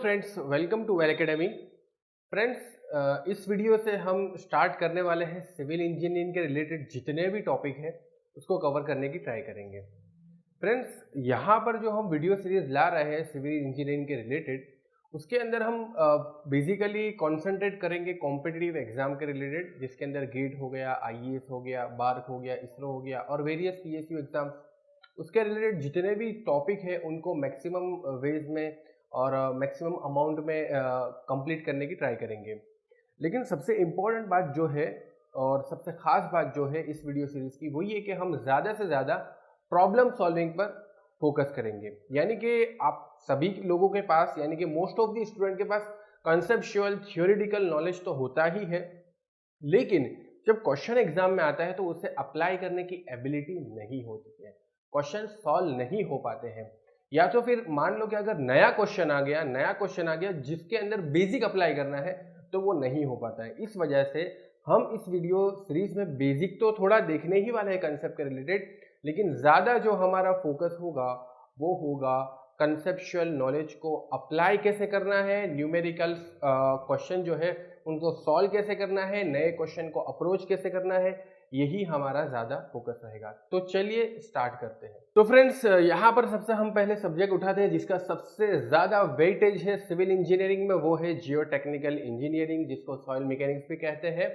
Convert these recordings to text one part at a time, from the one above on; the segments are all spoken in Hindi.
Friends, welcome to Well Academy. Friends, इस वीडियो से हम स्टार्ट करने वाले हैं सिविल इंजीनियरिंग के रिलेटेड जितने भी टॉपिक हैं उसको कवर करने की ट्राई करेंगे। फ्रेंड्स, यहाँ पर जो हम वीडियो सीरीज ला रहे हैं सिविल इंजीनियरिंग के रिलेटेड, उसके अंदर हम बेसिकली कॉन्सेंट्रेट करेंगे कॉम्पिटिटिव एग्जाम के रिलेटेड, जिसके अंदर गेट हो गया, आईएएस हो गया, बार्क हो गया, इसरो हो गया और वेरियस पीएसयू एग्जाम्स। उसके रिलेटेड जितने भी टॉपिक है उनको मैक्सिमम वेज में और मैक्सिमम अमाउंट में कंप्लीट करने की ट्राई करेंगे। लेकिन सबसे इम्पोर्टेंट बात जो है और सबसे खास बात जो है इस वीडियो सीरीज की, वो ये कि हम ज़्यादा से ज़्यादा प्रॉब्लम सॉल्विंग पर फोकस करेंगे। यानी कि आप सभी लोगों के पास, यानी कि मोस्ट ऑफ द स्टूडेंट के पास कंसेप्चुअल थ्योरेटिकल नॉलेज तो होता ही है, लेकिन जब क्वेश्चन एग्जाम में आता है तो उसे अप्लाई करने की एबिलिटी नहीं होती है, क्वेश्चन सॉल्व नहीं हो पाते हैं। या तो फिर मान लो कि अगर नया क्वेश्चन आ गया जिसके अंदर बेसिक अप्लाई करना है तो वो नहीं हो पाता है। इस वजह से हम इस वीडियो सीरीज में बेसिक तो थोड़ा देखने ही वाले हैं कंसेप्ट के रिलेटेड, लेकिन ज़्यादा जो हमारा फोकस होगा वो होगा कंसेप्चुअल नॉलेज को अप्लाई कैसे करना है, न्यूमेरिकल क्वेश्चन जो है उनको सॉल्व कैसे करना है, नए क्वेश्चन को अप्रोच कैसे करना है, यही हमारा ज़्यादा फोकस रहेगा। तो चलिए स्टार्ट करते हैं। तो फ्रेंड्स, यहाँ पर सबसे हम पहले सब्जेक्ट उठाते हैं जिसका सबसे ज़्यादा वेटेज है सिविल इंजीनियरिंग में, वो है जियो टेक्निकल इंजीनियरिंग, जिसको सॉइल मैकेनिक्स भी कहते हैं।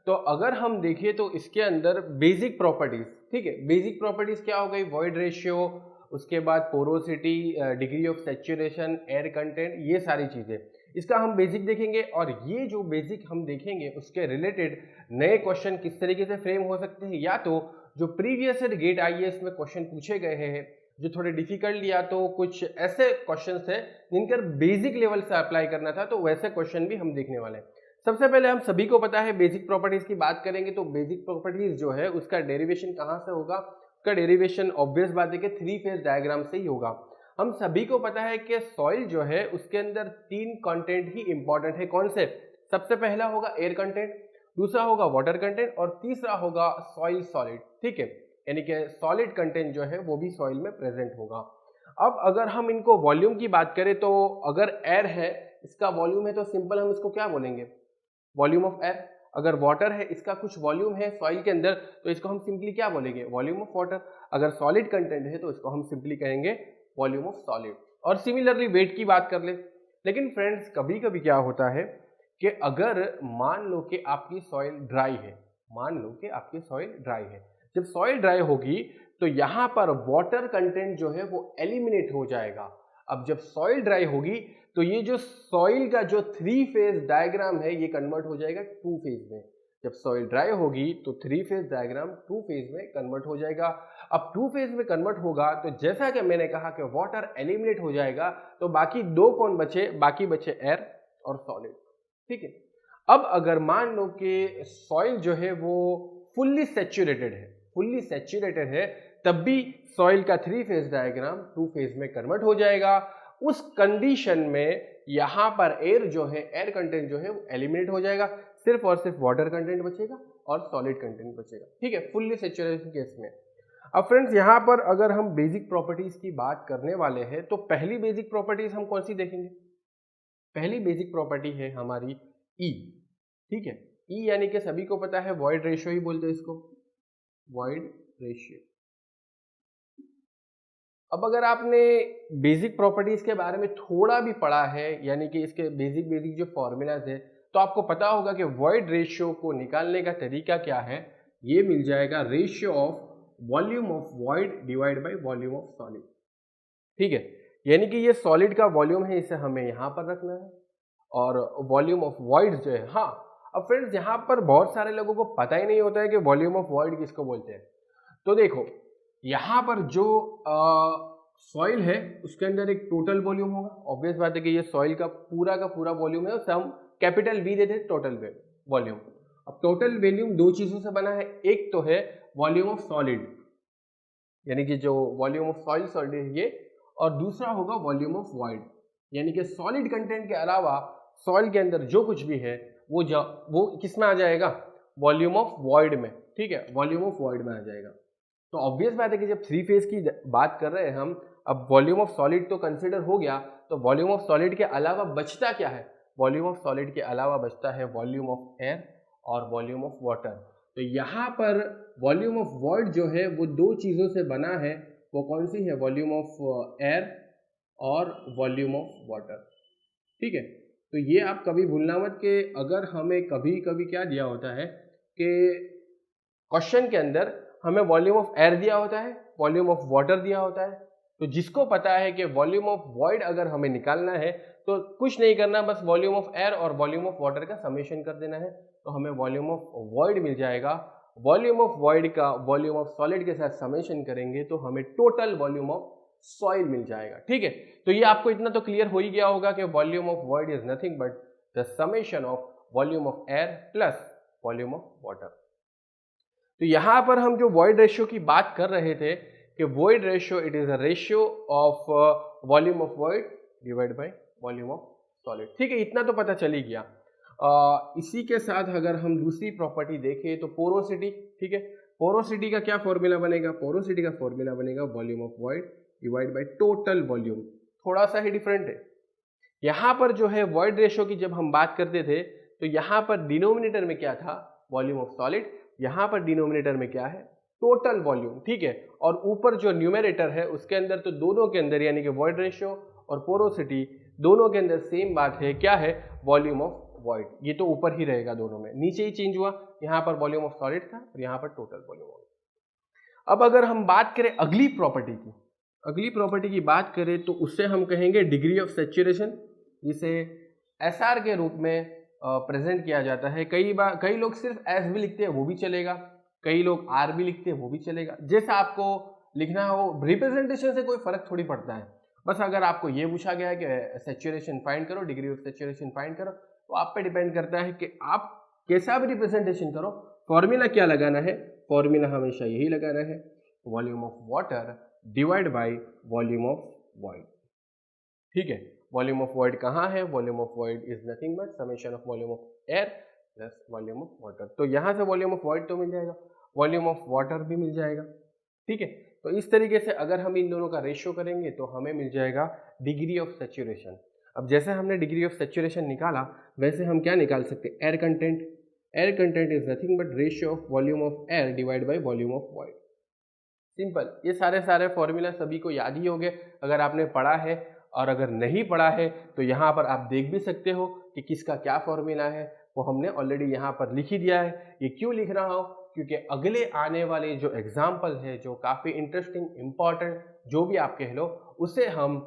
तो अगर हम देखिए तो इसके अंदर बेसिक प्रॉपर्टीज, ठीक है, बेसिक प्रॉपर्टीज क्या हो गई, वॉइड रेशियो, उसके बाद porosity, degree of saturation, air content, ये सारी चीज़ें इसका हम बेसिक देखेंगे। और ये जो बेसिक हम देखेंगे उसके रिलेटेड नए क्वेश्चन किस तरीके से फ्रेम हो सकते हैं, या तो जो प्रीवियस ईयर गेट आईएएस में क्वेश्चन पूछे गए हैं जो थोड़े डिफिकल्ट, या तो कुछ ऐसे क्वेश्चंस हैं जिनकर बेसिक लेवल से अप्लाई करना था, तो वैसे क्वेश्चन भी हम देखने वाले हैं। सबसे पहले हम सभी को पता है बेसिक प्रॉपर्टीज की बात करेंगे तो बेसिक प्रॉपर्टीज जो है उसका डेरिवेशन कहाँ से होगा, उसका डेरिवेशन ऑब्वियस बात है कि थ्री फेज डायग्राम से ही होगा। हम सभी को पता है कि सॉइल जो है उसके अंदर तीन कंटेंट ही इंपॉर्टेंट है। कौन से? सबसे पहला होगा एयर कंटेंट, दूसरा होगा वाटर कंटेंट और तीसरा होगा सॉइल सॉलिड, ठीक है, यानी कि सॉलिड कंटेंट जो है वो भी सॉइल में प्रेजेंट होगा। अब अगर हम इनको वॉल्यूम की बात करें तो अगर एयर है इसका वॉल्यूम है तो सिंपल हम इसको क्या बोलेंगे, वॉल्यूम ऑफ एयर। अगर वाटर है इसका कुछ वॉल्यूम है सॉइल के अंदर तो इसको हम सिंपली क्या बोलेंगे, वॉल्यूम ऑफ वाटर। अगर सॉलिड कंटेंट है तो इसको हम सिंपली कहेंगे वॉल्यूम ऑफ सॉलिड। और सिमिलरली वेट की बात कर ले। लेकिन फ्रेंड्स, कभी कभी क्या होता है कि अगर मान लो कि आपकी सॉइल ड्राई है, जब सॉइल ड्राई होगी तो यहाँ पर वाटर कंटेंट जो है वो एलिमिनेट हो जाएगा। अब जब सॉइल ड्राई होगी तो ये जो सॉइल का जो थ्री फेज डायग्राम है ये कन्वर्ट हो जाएगा टू फेज में। जब सॉइल ड्राई होगी तो three phase diagram two phase में कन्वर्ट हो जाएगा। अब टू फेज में कन्वर्ट होगा तो जैसा कि मैंने कहा कि वाटर एलिमिनेट हो जाएगा, तो बाकी दो कौन बचे, बाकी बचे एयर और सॉलिड, ठीक है। अब अगर मान लो कि सॉइल जो है वो फुल्ली सैचुरेटेड है, तब भी सॉइल का three phase diagram two phase में कन्वर्ट हो जाएगा। उस कंडीशन में यहाँ पर एयर जो है, एयर कंटेंट जो है वो एलिमिनेट हो जाएगा, सिर्फ और सिर्फ वाटर कंटेंट बचेगा और सॉलिड कंटेंट बचेगा, ठीक है, फुल्ली सैचुरेशन केस में। अब फ्रेंड्स, यहाँ पर अगर हम बेसिक प्रॉपर्टीज की बात करने वाले हैं तो पहली बेसिक प्रॉपर्टीज हम कौन सी देखेंगे, पहली बेसिक प्रॉपर्टी है हमारी ई, ठीक है। ई यानी कि सभी को पता है वॉइड रेशियो ही बोलते हैं इसको, वॉइड रेशियो। अब अगर आपने बेसिक प्रॉपर्टीज के बारे में थोड़ा भी पढ़ा है, यानी कि इसके बेसिक जो फॉर्मूलाज है, तो आपको पता होगा कि वॉइड रेशियो को निकालने का तरीका क्या है। ये मिल जाएगा ratio of volume of void divide by volume of solid, ठीक है। यानी कि ये सॉलिड का वॉल्यूम है, इसे हमें यहाँ पर रखना है, और वॉल्यूम ऑफ वॉइड जो है, हाँ। अब फ्रेंड्स, यहाँ पर बहुत सारे लोगों को पता ही नहीं होता है कि वॉल्यूम ऑफ वॉइड किसको बोलते हैं। तो देखो, यहाँ पर जो सॉइल है उसके अंदर एक टोटल वॉल्यूम होगा। ऑब्वियस बात है कि ये सॉइल का पूरा वॉल्यूम है, उसे हम कैपिटल वी देते हैं, टोटल वॉल्यूम। अब टोटल वॉल्यूम दो चीजों से बना है, एक तो है वॉल्यूम ऑफ सॉलिड, यानी कि जो वॉल्यूम ऑफ सॉइल सॉलिड है ये, और दूसरा होगा वॉल्यूम ऑफ वॉइड, यानी कि सॉलिड कंटेंट के अलावा सॉइल के अंदर जो कुछ भी है वो किस में आ जाएगा, वॉल्यूम ऑफ वॉइड में, ठीक है, वॉल्यूम ऑफ वॉइड में आ जाएगा। तो ऑब्वियस बात है कि जब थ्री फेज की बात कर रहे हैं हम, अब वॉल्यूम ऑफ सॉलिड तो कंसिडर हो गया, तो वॉल्यूम ऑफ सॉलिड के अलावा बचता क्या है? वॉल्यूम ऑफ सॉलिड के अलावा बचता है वॉल्यूम ऑफ एयर और वॉल्यूम ऑफ वाटर। तो यहाँ पर वॉल्यूम ऑफ वॉइड जो है वो दो चीज़ों से बना है, वो कौन सी है? वॉल्यूम ऑफ एयर और वॉल्यूम ऑफ वाटर। ठीक है, तो ये आप कभी भूलना मत कि अगर हमें कभी कभी क्या दिया होता है कि क्वेश्चन के अंदर हमें वॉल्यूम ऑफ एयर दिया होता है, वॉल्यूम ऑफ वाटर दिया होता है, तो जिसको पता है कि वॉल्यूम ऑफ वॉइड अगर हमें निकालना है तो कुछ नहीं करना, बस वॉल्यूम ऑफ एयर और वॉल्यूम ऑफ वाटर का समेशन कर देना है, तो हमें वॉल्यूम ऑफ वॉइड मिल जाएगा। वॉल्यूम ऑफ वॉइड का वॉल्यूम ऑफ सॉलिड के साथ समेशन करेंगे तो हमें टोटल वॉल्यूम ऑफ सॉइल मिल जाएगा। ठीक है, तो ये आपको इतना तो क्लियर हो ही गया होगा कि volume of void is nothing but the summation of volume of air plus volume of water. तो यहां पर हम जो वॉइड रेशियो की बात कर रहे थे कि void ratio it is a ratio of volume of void divide by volume of solid. ठीक है, इतना तो पता चल ही गया। इसी के साथ अगर हम दूसरी प्रॉपर्टी देखें तो पोरोसिटी। ठीक है, पोरोसिटी का क्या फॉर्मूला बनेगा? पोरोसिटी का फॉर्मूला बनेगा volume of void divide by total volume. थोड़ा सा ही डिफरेंट है। यहाँ पर जो है वॉइड रेशियो की जब हम बात करते थे तो यहाँ पर डिनोमिनेटर में क्या था? Volume of solid. यहाँ पर डिनोमिनेटर में क्या है? Total volume. ठीक है, और ऊपर जो न्यूमेरेटर है उसके अंदर तो दोनों के अंदर यानी कि वॉइड रेशियो और पोरोसिटी दोनों के अंदर सेम बात है, क्या है? Volume of void. ये तो ऊपर ही रहेगा दोनों में, नीचे ही चेंज हुआ, यहाँ पर वॉल्यूम ऑफ सॉलिड था और यहाँ पर टोटल वॉल्यूम। अब अगर हम बात करें अगली प्रॉपर्टी की, अगली प्रॉपर्टी की बात करें तो उससे हम कहेंगे डिग्री ऑफ सैचुरेशन, जिसे एसआर के रूप में प्रेजेंट किया जाता है। कई लोग सिर्फ एस भी लिखते हैं वो भी चलेगा, कई लोग आर भी लिखते हैं वो भी चलेगा, जैसा आपको लिखना हो। रिप्रेजेंटेशन से कोई फर्क थोड़ी पड़ता है। बस अगर आपको ये पूछा गया है कि सैचुरेशन फाइंड करो, डिग्री ऑफ सैचुरेशन फाइंड करो, तो आप पे डिपेंड करता है कि आप कैसा भी रिप्रेजेंटेशन करो, फॉर्मूला क्या लगाना है? फॉर्मूला हमेशा यही लगाना है, volume of water divide by volume of void. ठीक है, वॉल्यूम ऑफ वॉइड कहाँ है? Volume of void is nothing but summation of volume of air plus volume of water. तो यहाँ से वॉल्यूम ऑफ वॉइड तो मिल जाएगा, वॉल्यूम ऑफ वाटर भी मिल जाएगा। ठीक है, तो इस तरीके से अगर हम इन दोनों का रेशियो करेंगे तो हमें मिल जाएगा डिग्री ऑफ सैचुरेशन। अब जैसे हमने डिग्री ऑफ सैचुरेशन निकाला वैसे हम क्या निकाल सकते हैं? Air content. Air content is nothing but ratio of volume of air divide by volume of void. Simple, ये सारे फॉर्मूला सभी को याद ही होंगे अगर आपने पढ़ा है, और अगर नहीं पढ़ा है तो यहाँ पर आप देख भी सकते हो कि किसका क्या फॉर्मूला है, वो हमने ऑलरेडी यहाँ पर लिख ही दिया है। ये क्यों लिख रहा हूँ? क्योंकि अगले आने वाले जो एग्जाम्पल है, जो काफ़ी इंटरेस्टिंग, इम्पॉर्टेंट जो भी आप कह लो, उसे हम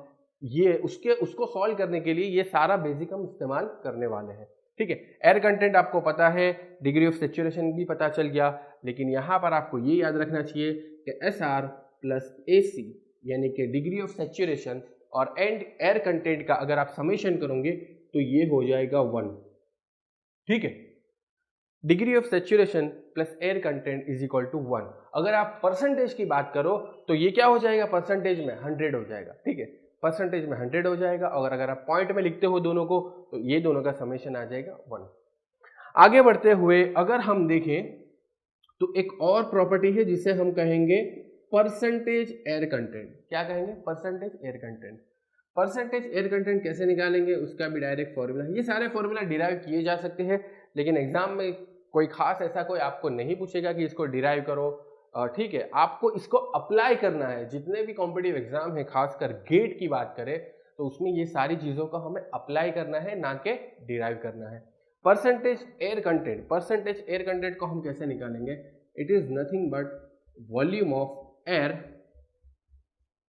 उसको सॉल्व करने के लिए ये सारा बेसिक हम इस्तेमाल करने वाले हैं। ठीक है, एयर कंटेंट आपको पता है, डिग्री ऑफ सैचुरेशन भी पता चल गया, लेकिन यहाँ पर आपको ये याद रखना चाहिए कि SR प्लस AC यानी कि डिग्री ऑफ सैचुरेशन और एयर कंटेंट का अगर आप समेशन करोगे तो ये हो जाएगा 1। ठीक है, degree of saturation plus air content is equal to 1। अगर आप परसेंटेज की बात करो तो ये क्या हो जाएगा? परसेंटेज में 100 हो जाएगा। ठीक है, परसेंटेज में 100 हो जाएगा, और अगर आप पॉइंट में लिखते हो दोनों को तो ये दोनों का समेशन आ जाएगा 1। आगे बढ़ते हुए अगर हम देखें तो एक और प्रॉपर्टी है जिसे हम कहेंगे परसेंटेज एयर कंटेंट। क्या कहेंगे? Percentage air content. Percentage air content कैसे निकालेंगे उसका भी डायरेक्ट फॉर्मूला। ये सारे फॉर्मूला डिराइव किए जा सकते हैं, लेकिन एग्जाम में कोई खास ऐसा कोई आपको नहीं पूछेगा कि इसको डिराइव करो। ठीक है, आपको इसको अप्लाई करना है। जितने भी कॉम्पिटिटिव एग्जाम है, खासकर गेट की बात करें तो उसमें ये सारी चीजों को हमें अप्लाई करना है, ना कि डिराइव करना है। Percentage air content, percentage air content को हम कैसे निकालेंगे? It is nothing but volume of air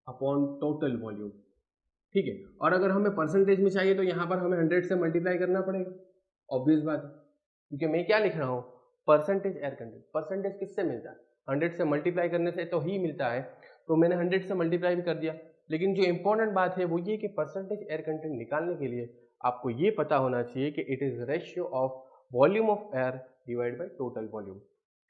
upon total volume. ठीक है, और अगर हमें परसेंटेज में चाहिए तो यहाँ पर हमें 100 से मल्टीप्लाई करना पड़ेगा, ऑब्वियस बात है, क्योंकि मैं क्या लिख रहा हूँ? Percentage air content. परसेंटेज किससे मिलता है? 100 से मल्टीप्लाई करने से तो ही मिलता है, तो मैंने 100 से मल्टीप्लाई भी कर दिया। लेकिन जो इंपॉर्टेंट बात है वो ये कि परसेंटेज एयर कंटेंट निकालने के लिए आपको ये पता होना चाहिए कि it is ratio of volume of air divide by total volume.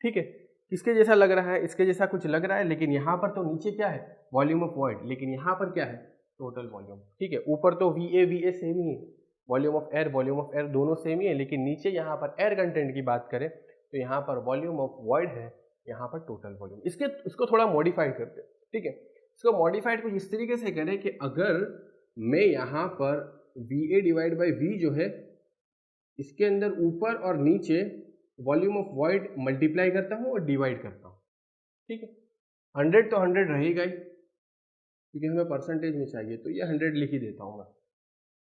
ठीक है, किसके जैसा लग रहा है? इसके जैसा कुछ लग रहा है, लेकिन यहाँ पर तो नीचे क्या है? वॉल्यूम ऑफ वॉइड, लेकिन यहाँ पर क्या है? Total volume. ठीक है, ऊपर तो VA सेम ही है, वॉल्यूम ऑफ एयर दोनों सेम ही है, लेकिन नीचे यहाँ पर एयर कंटेंट की बात करें तो यहाँ पर वॉल्यूम ऑफ वॉइड है, यहाँ पर टोटल वॉल्यूम। इसको थोड़ा मॉडिफाइड करते हैं। ठीक है, इसको मॉडिफाइड कुछ इस तरीके से करें कि अगर मैं यहाँ पर VA डिवाइड बाई V जो है इसके अंदर ऊपर और नीचे वॉल्यूम ऑफ वॉइड मल्टीप्लाई करता हूँ और डिवाइड करता हूँ, ठीक है। 100 तो 100 रहेगा ही क्योंकि हमें परसेंटेज में चाहिए, तो ये 100 लिख ही देता हूँ मैं।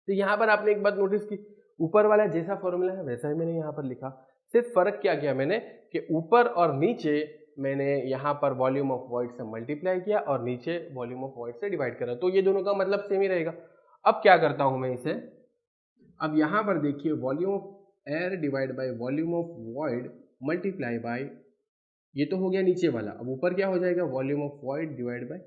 तो यहाँ पर आपने एक बात नोटिस की, ऊपर वाला जैसा फॉर्मूला है वैसा ही मैंने यहाँ पर लिखा, सिर्फ फर्क क्या किया मैंने कि ऊपर और नीचे मैंने यहाँ पर वॉल्यूम ऑफ वॉइड से मल्टीप्लाई किया और नीचे वॉल्यूम ऑफ वॉइड से डिवाइड करा, तो ये दोनों का मतलब सेम ही रहेगा। अब क्या करता हूँ मैं इसे, अब यहाँ पर देखिए volume of air divide by volume of void multiply by, ये तो हो गया नीचे वाला, अब ऊपर क्या हो जाएगा volume of void divide by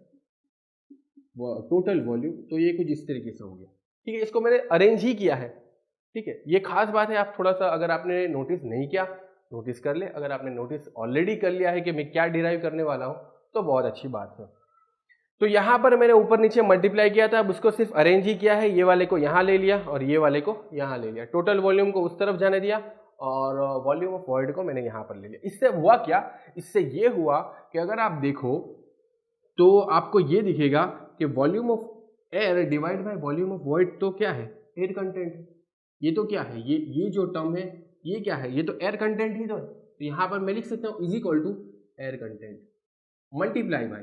total volume, तो ये कुछ इस तरीके से हो गया, ठीक है। इसको मैंने अरेंज ही किया है, ठीक है। ये खास बात है, आप थोड़ा सा अगर आपने नोटिस नहीं किया नोटिस कर ले, अगर आपने नोटिस ऑलरेडी कर लिया है कि मैं क्या डिराइव करने वाला हूँ तो बहुत अच्छी बात है। तो यहाँ पर मैंने ऊपर नीचे मल्टीप्लाई किया था, अब उसको सिर्फ अरेंज ही किया है, ये वाले को यहाँ ले लिया और ये वाले को यहाँ ले लिया, टोटल वॉल्यूम को उस तरफ जाने दिया और वॉल्यूम ऑफ वॉइड को मैंने यहाँ पर ले लिया। इससे हुआ क्या, इससे ये हुआ कि अगर आप देखो तो आपको ये दिखेगा कि volume of air divide by volume of void तो क्या है, एयर कंटेंट, ये तो क्या है, ये जो टर्म है ये क्या है, ये तो एयर कंटेंट ही तो है, तो यहाँ पर मैं लिख सकता हूँ is equal to air content multiply by,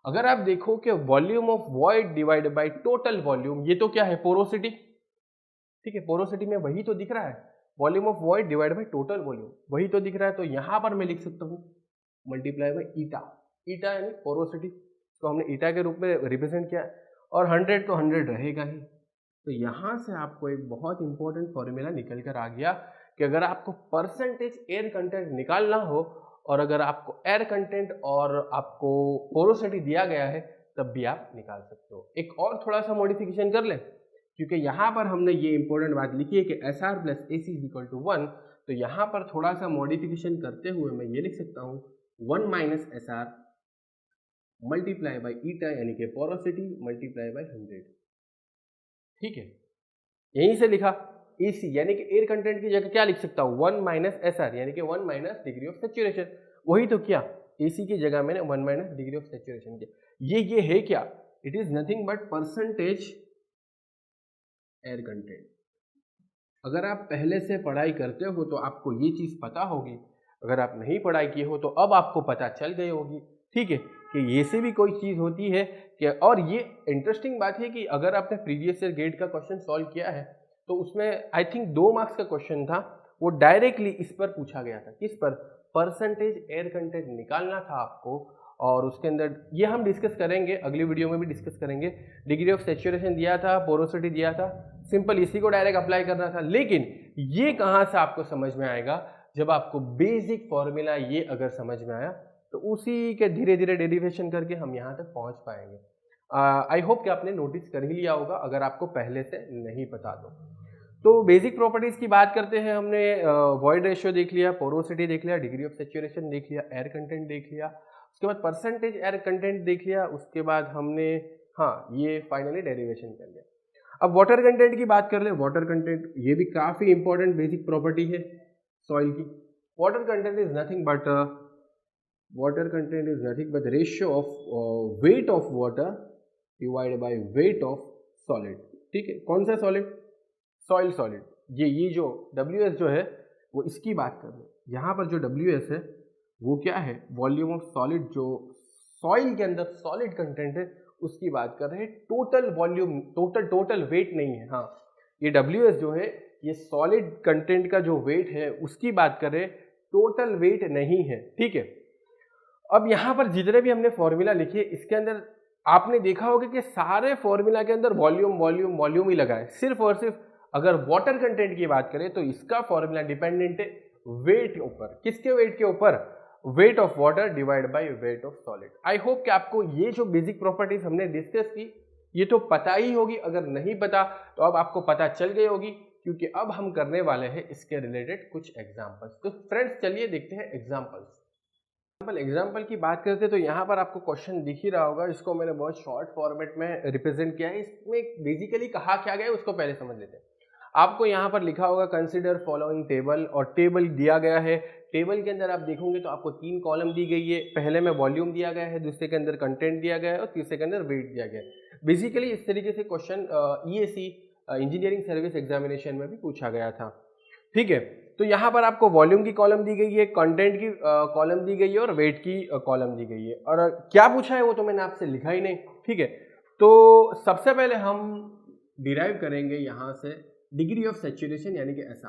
अगर आप देखो कि volume of void divide by total volume, ये तो क्या है पोरोसिटी, ठीक है। पोरोसिटी में वही तो दिख रहा है, volume of void divide by total volume वही तो दिख रहा है, तो यहाँ पर मैं लिख सकता हूँ मल्टीप्लाई बाय ईटा, ईटा यानी पोरोसिटी, तो हमने ईटा के रूप में रिप्रेजेंट किया और 100 तो 100 रहेगा ही। तो यहाँ से आपको एक बहुत इंपॉर्टेंट फॉर्मूला निकल कर आ गया कि अगर आपको परसेंटेज एयर कंटेंट निकालना हो और अगर आपको एयर कंटेंट और आपको पोरोसिटी दिया गया है तब भी आप निकाल सकते हो। एक और थोड़ा सा मॉडिफिकेशन कर लें, क्योंकि यहाँ पर हमने ये इंपॉर्टेंट बात लिखी है कि SR plus AC is equal to 1, तो यहाँ पर थोड़ा सा मॉडिफिकेशन करते हुए मैं ये लिख सकता हूँ 1 minus SR multiply by eta यानी कि पोरोसिटी मल्टीप्लाई बाई 100, ठीक है। यहीं से लिखा AC यानी कि एयर कंटेंट की जगह क्या लिख सकता हूँ 1 माइनस SR यानी कि 1 माइनस डिग्री ऑफ सेचुरेशन, वही तो किया, AC की जगह मैंने 1 माइनस डिग्री ऑफ सेचुरेशन किया। ये है क्या, it is nothing but percentage air content. अगर आप पहले से पढ़ाई करते हो तो आपको ये चीज पता होगी, अगर आप नहीं पढ़ाई की हो तो अब आपको पता चल गई होगी, ठीक है, कि ये से भी कोई चीज होती है कि, और ये इंटरेस्टिंग बात है कि अगर आपने प्रीवियस ईयर गेट का क्वेश्चन सॉल्व किया है तो उसमें आई थिंक 2 मार्क्स का क्वेश्चन था, वो डायरेक्टली इस पर पूछा गया था, किस पर, परसेंटेज एयर कंटेंट निकालना था आपको, और उसके अंदर ये हम डिस्कस करेंगे, अगली वीडियो में भी डिस्कस करेंगे। डिग्री ऑफ सेचुरेशन दिया था, पोरोसिटी दिया था, सिंपल इसी को डायरेक्ट अप्लाई करना था। लेकिन ये कहाँ से आपको समझ में आएगा, जब आपको बेसिक फॉर्मूला ये अगर समझ में आया तो उसी के धीरे धीरे डेरिवेशन करके हम यहाँ तक पहुँच पाएंगे। आई होप कि आपने नोटिस कर ही लिया होगा अगर आपको पहले से नहीं पता तो बेसिक प्रॉपर्टीज की बात करते हैं। हमने वॉइड रेशियो देख लिया, पोरोसिटी देख लिया, डिग्री ऑफ सेचुरेशन देख लिया, एयर कंटेंट देख लिया, उसके बाद परसेंटेज एयर कंटेंट देख लिया, उसके बाद हमने ये फाइनली डेरिवेशन कर लिया। अब वाटर कंटेंट की बात कर ले। वाटर कंटेंट ये भी काफी इंपॉर्टेंट बेसिक प्रॉपर्टी है सॉइल की। Water content is nothing but ratio of weight of water divide by weight of solid, ठीक है। कौन सा सॉलिड, सॉइल सॉलिड। ये जो WS जो है वो इसकी बात कर रहे हैं। यहाँ पर जो WS है वो क्या है, वॉल्यूम ऑफ सॉलिड, जो सॉइल के अंदर सॉलिड कंटेंट है उसकी बात कर रहे हैं। टोटल वॉल्यूम, टोटल वेट नहीं है। ये WS जो है ये सॉलिड कंटेंट का जो वेट है उसकी बात कर रहे हैं, टोटल वेट नहीं है, ठीक है। अब यहाँ पर जितने भी हमने फॉर्मूला लिखे इसके अंदर आपने देखा होगा कि सारे फॉर्मूला के अंदर वॉल्यूम वॉल्यूम वॉल्यूम ही लगा है। सिर्फ और सिर्फ अगर वाटर कंटेंट की बात करें तो इसका फॉर्मूला डिपेंडेंट है वेट के ऊपर। किसके वेट के ऊपर, weight of water divide by weight of solid. I hope कि आपको ये जो बेसिक प्रॉपर्टीज हमने डिस्कस की ये तो पता ही होगी, अगर नहीं पता तो अब आपको पता चल गई होगी, क्योंकि अब हम करने वाले हैं इसके रिलेटेड कुछ एग्जाम्पल्स। तो फ्रेंड्स चलिए देखते हैं एग्जाम्पल्स। एग्जाम्पल की बात करते हैं तो यहाँ पर आपको क्वेश्चन दिख ही रहा होगा, इसको मैंने बहुत शॉर्ट फॉर्मेट में रिप्रेजेंट किया है। इसमें बेसिकली कहा क्या गया है उसको पहले समझ लेते हैं। आपको यहाँ पर लिखा होगा कंसिडर फॉलोइंग टेबल, और टेबल दिया गया है। टेबल के अंदर आप देखोगे तो आपको 3 कॉलम दी गई है। पहले में वॉल्यूम दिया गया है, दूसरे के अंदर कंटेंट दिया गया है और तीसरे के अंदर वेट दिया गया है। बेसिकली इस तरीके से question EAC engineering service examination में भी पूछा गया था। ठीक है, तो यहाँ पर आपको वॉल्यूम की कॉलम दी गई है, कंटेंट की कॉलम दी गई है और वेट की कॉलम दी गई है। और क्या पूछा है वो तो मैंने आपसे लिखा ही नहीं। ठीक है, तो सबसे पहले हम डिराइव करेंगे यहाँ से डिग्री ऑफ सैचुरेशन यानी कि ऐसा।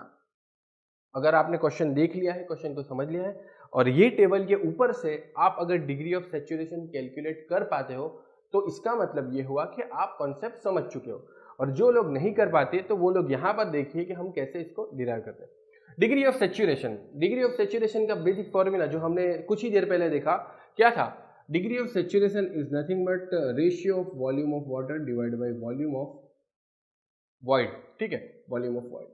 अगर आपने क्वेश्चन देख लिया है, क्वेश्चन को समझ लिया है और ये टेबल के ऊपर से आप अगर डिग्री ऑफ सैचुरेशन कैलकुलेट कर पाते हो तो इसका मतलब ये हुआ कि आप कॉन्सेप्ट समझ चुके हो। और जो लोग नहीं कर पाते तो वो लोग यहाँ पर देखिए कि हम कैसे इसको डिराइव करते हैं। Degree of saturation, degree of saturation का बेसिक फॉर्मूला जो हमने कुछ ही देर पहले देखा क्या था, degree of saturation is nothing but ratio of volume of water divide by volume of void. ठीक है, वॉल्यूम ऑफ वॉइड।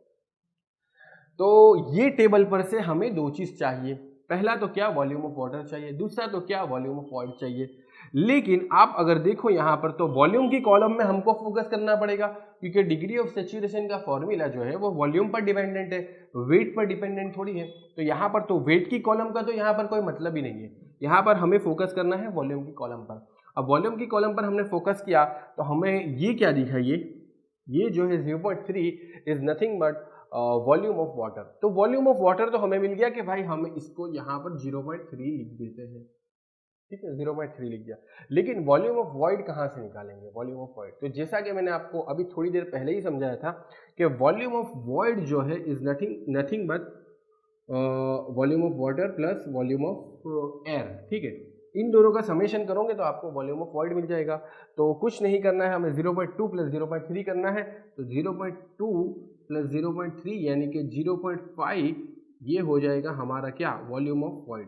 तो ये टेबल पर से हमें दो चीज चाहिए, पहला तो क्या वॉल्यूम ऑफ वाटर चाहिए, दूसरा तो क्या वॉल्यूम ऑफ वॉइड चाहिए। लेकिन आप अगर देखो यहाँ पर तो वॉल्यूम की कॉलम में हमको फोकस करना पड़ेगा क्योंकि डिग्री ऑफ सैचुरेशन का फॉर्मूला जो है वो वॉल्यूम पर डिपेंडेंट है, वेट पर डिपेंडेंट थोड़ी है। तो यहाँ पर तो वेट की कॉलम का तो यहाँ पर कोई मतलब ही नहीं है, यहाँ पर हमें फोकस करना है वॉल्यूम की कॉलम पर। अब वॉल्यूम की कॉलम पर हमने फोकस किया तो हमें ये क्या दिखा, ये जो है 0.3 is nothing but volume of water. तो वॉल्यूम ऑफ वाटर तो हमें मिल गया कि भाई हम इसको यहाँ पर 0.3 लिख देते हैं। ठीक है, 0.3 लिख दिया। लेकिन वॉल्यूम ऑफ वॉइड कहाँ से निकालेंगे, वॉल्यूम ऑफ वॉइड? तो जैसा कि मैंने आपको अभी थोड़ी देर पहले ही समझाया था कि वॉल्यूम ऑफ वॉइड जो है is nothing but volume of water plus volume of air. ठीक है, इन दोनों का समेशन करोगे तो आपको वॉल्यूम ऑफ वॉइड मिल जाएगा। तो कुछ नहीं करना है, हमें 0.2 प्लस 0.3 करना है। तो 0.2 प्लस 0.3 यानी कि 0.5 ये हो जाएगा हमारा क्या, वॉल्यूम ऑफ वॉइड।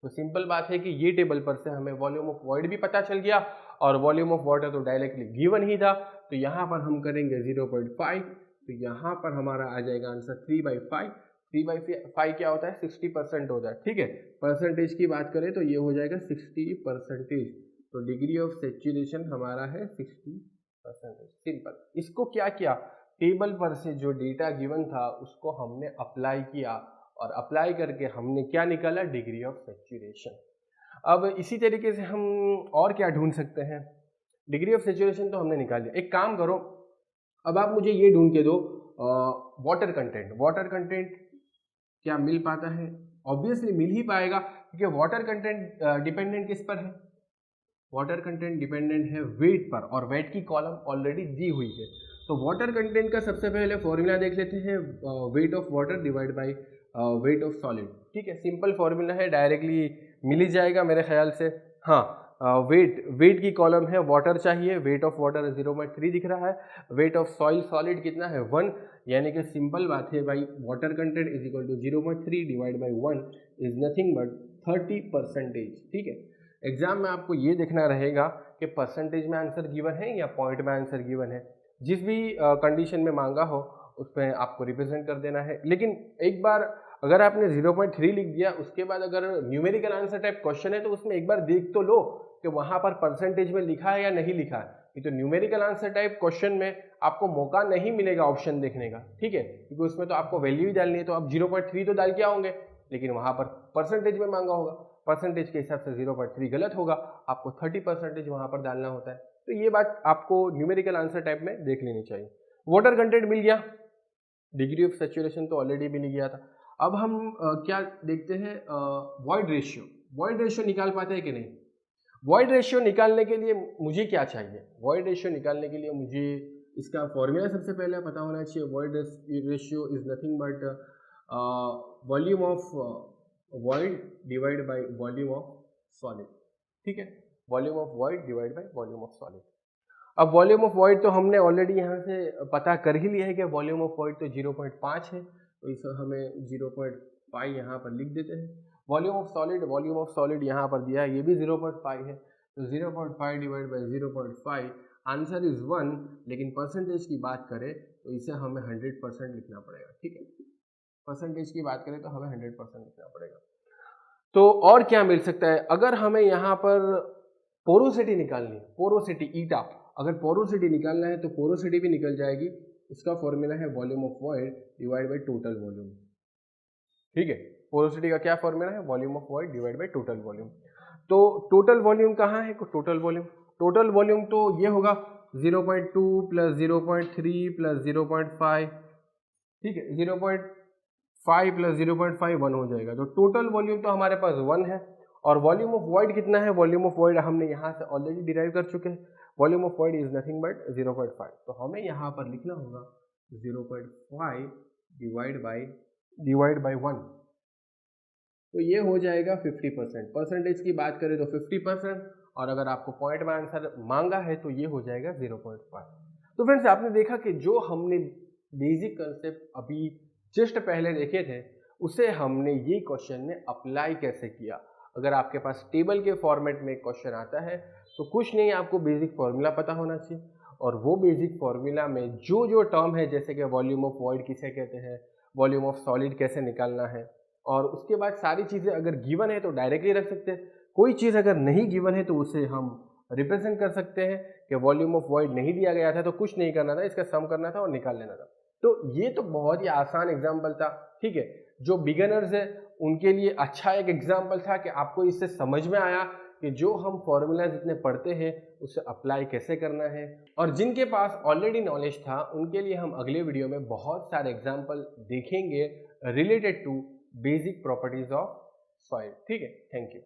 तो सिंपल बात है कि ये टेबल पर से हमें वॉल्यूम ऑफ वॉइड भी पता चल गया और वॉल्यूम ऑफ वाटर तो डायरेक्टली गिवन ही था। तो यहाँ पर हम करेंगे 0.5, तो यहाँ पर हमारा आ जाएगा आंसर 3/5। 3/5 क्या होता है, 60% होता है। ठीक है, परसेंटेज की बात करें तो ये हो जाएगा 60%। तो डिग्री ऑफ सैचुरेशन हमारा है 60%। सिंपल। इसको क्या किया, टेबल पर से जो डेटा गिवन था उसको हमने अप्लाई किया और अप्लाई करके हमने क्या निकाला, डिग्री ऑफ सैचुरेशन। अब इसी तरीके से हम और क्या ढूंढ सकते हैं, डिग्री ऑफ सैचुरेशन तो हमने निकाल दिया। एक काम करो, अब आप मुझे ये ढूंढ के दो वाटर कंटेंट। वाटर कंटेंट क्या मिल पाता है, ऑब्वियसली मिल ही पाएगा क्योंकि वाटर कंटेंट डिपेंडेंट किस पर है, वाटर कंटेंट डिपेंडेंट है वेट पर और वेट की कॉलम ऑलरेडी दी हुई है। तो वाटर कंटेंट का सबसे पहले फॉर्मूला देख लेते हैं, weight of water divide by weight of solid. ठीक है, सिंपल फॉर्मूला है, डायरेक्टली मिल ही जाएगा मेरे ख्याल से। हाँ, वेट की कॉलम है, वाटर चाहिए, वेट ऑफ वाटर 0.3 दिख रहा है, वेट ऑफ सॉइल सॉलिड कितना है 1, यानी कि सिंपल बात है भाई, water content is equal to 0.3 divide by 1 is nothing but 30%। ठीक है, एग्जाम में आपको ये देखना रहेगा कि परसेंटेज में आंसर गिवन है या पॉइंट में आंसर गिवन है। जिस भी कंडीशन में मांगा हो उसमें आपको रिप्रेजेंट कर देना है। लेकिन एक बार अगर आपने 0.3 लिख दिया, उसके बाद अगर न्यूमेरिकल आंसर टाइप क्वेश्चन है तो उसमें एक बार देख तो लो कि वहां पर परसेंटेज में लिखा है या नहीं लिखा है। ये तो न्यूमेरिकल आंसर टाइप क्वेश्चन में आपको मौका नहीं मिलेगा ऑप्शन देखने का। ठीक है, क्योंकि उसमें तो आपको वैल्यू ही डालनी है, तो आप 0.3 तो डाल के आओगे, लेकिन वहां पर परसेंटेज में मांगा होगा, परसेंटेज के हिसाब से 0.3 गलत होगा, आपको 30% वहां पर डालना होता है। तो ये बात आपको न्यूमेरिकल आंसर टाइप में देख लेनी चाहिए। वाटर कंटेंट मिल गया, डिग्री ऑफ सैचुरेशन तो ऑलरेडी मिल गया था। अब हम क्या देखते हैं, वॉइड रेशियो। वॉइड रेशियो निकाल पाते हैं कि नहीं? वॉइड रेशियो निकालने के लिए मुझे क्या चाहिए, वॉइड रेशियो निकालने के लिए मुझे इसका फॉर्मूला सबसे पहले पता होना चाहिए। Void ratio is nothing but volume of void divide by volume of solid. ठीक है, volume of void divide by volume of solid. अब वॉल्यूम ऑफ वॉइड तो हमने ऑलरेडी यहाँ से पता कर ही लिया है कि वॉल्यूम ऑफ वॉइड तो 0.5 है, तो इसे हमें 0.5 यहाँ पर लिख देते हैं। वॉल्यूम ऑफ सॉलिड यहाँ पर दिया है, ये भी 0.5 है, तो 0.5 डिवाइड बाई 0.5 आंसर इज 1। लेकिन परसेंटेज की बात करें तो इसे हमें 100% लिखना पड़ेगा। ठीक है, परसेंटेज की बात करें तो हमें 100% लिखना पड़ेगा। तो और क्या मिल सकता है, अगर हमें यहाँ पर पोरोसिटी निकालनी है, पोरोसिटी ईटा, अगर पोरोसिटी निकालना है तो पोरोसिटी भी निकल जाएगी। उसका फॉर्मूला है volume of void divide by total volume. ठीक है, पोरोसिटी का क्या फॉर्मूला है? Volume of void divide by total volume. तो टोटल वॉल्यूम कहाँ है? टोटल वॉल्यूम तो ये होगा 0.2 प्लस 0.3 प्लस 0.5, ठीक है, 0.5 प्लस 0.5 1 हो जाएगा। तो टोटल वॉल्यूम तो हमारे पास 1 है। और वॉल्यूम ऑफ वॉइड कितना है? वॉल्यूम ऑफ वॉइड हमने यहाँ से ऑलरेडी डिराइव कर चुके हैं। Volume of void is nothing but 0.5। तो हमें यहाँ पर लिखना होगा 0.5 डिवाइड बाई 1। तो ये हो जाएगा 50%। परसेंटेज की बात करें तो 50%, और अगर आपको पॉइंट में आंसर मांगा है तो ये हो जाएगा 0.5। तो फ्रेंड्स, आपने देखा कि जो हमने बेसिक कंसेप्ट अभी जस्ट पहले देखे थे उसे हमने ये क्वेश्चन में अप्लाई कैसे किया। अगर आपके पास टेबल के फॉर्मेट में क्वेश्चन आता है तो कुछ नहीं, आपको बेसिक फॉर्मूला पता होना चाहिए, और वो बेसिक फॉर्मूला में जो जो टर्म है, जैसे कि वॉल्यूम ऑफ वॉइड किसे कहते हैं, वॉल्यूम ऑफ सॉलिड कैसे निकालना है, और उसके बाद सारी चीज़ें अगर गिवन है तो डायरेक्टली रख सकते हैं। कोई चीज़ अगर नहीं गिवन है तो उसे हम रिप्रेजेंट कर सकते हैं कि वॉल्यूम ऑफ वॉइड नहीं दिया गया था तो कुछ नहीं करना था, इसका सम करना था और निकाल लेना था। तो ये तो बहुत ही आसान एग्जाम्पल था, ठीक है। जो बिगनर्स है उनके लिए अच्छा एक एग्जाम्पल था कि आपको इससे समझ में आया कि जो हम फॉर्मूला जितने पढ़ते हैं उसे अप्लाई कैसे करना है। और जिनके पास ऑलरेडी नॉलेज था उनके लिए हम अगले वीडियो में बहुत सारे एग्जाम्पल देखेंगे related to basic properties of soil. ठीक है, थैंक यू।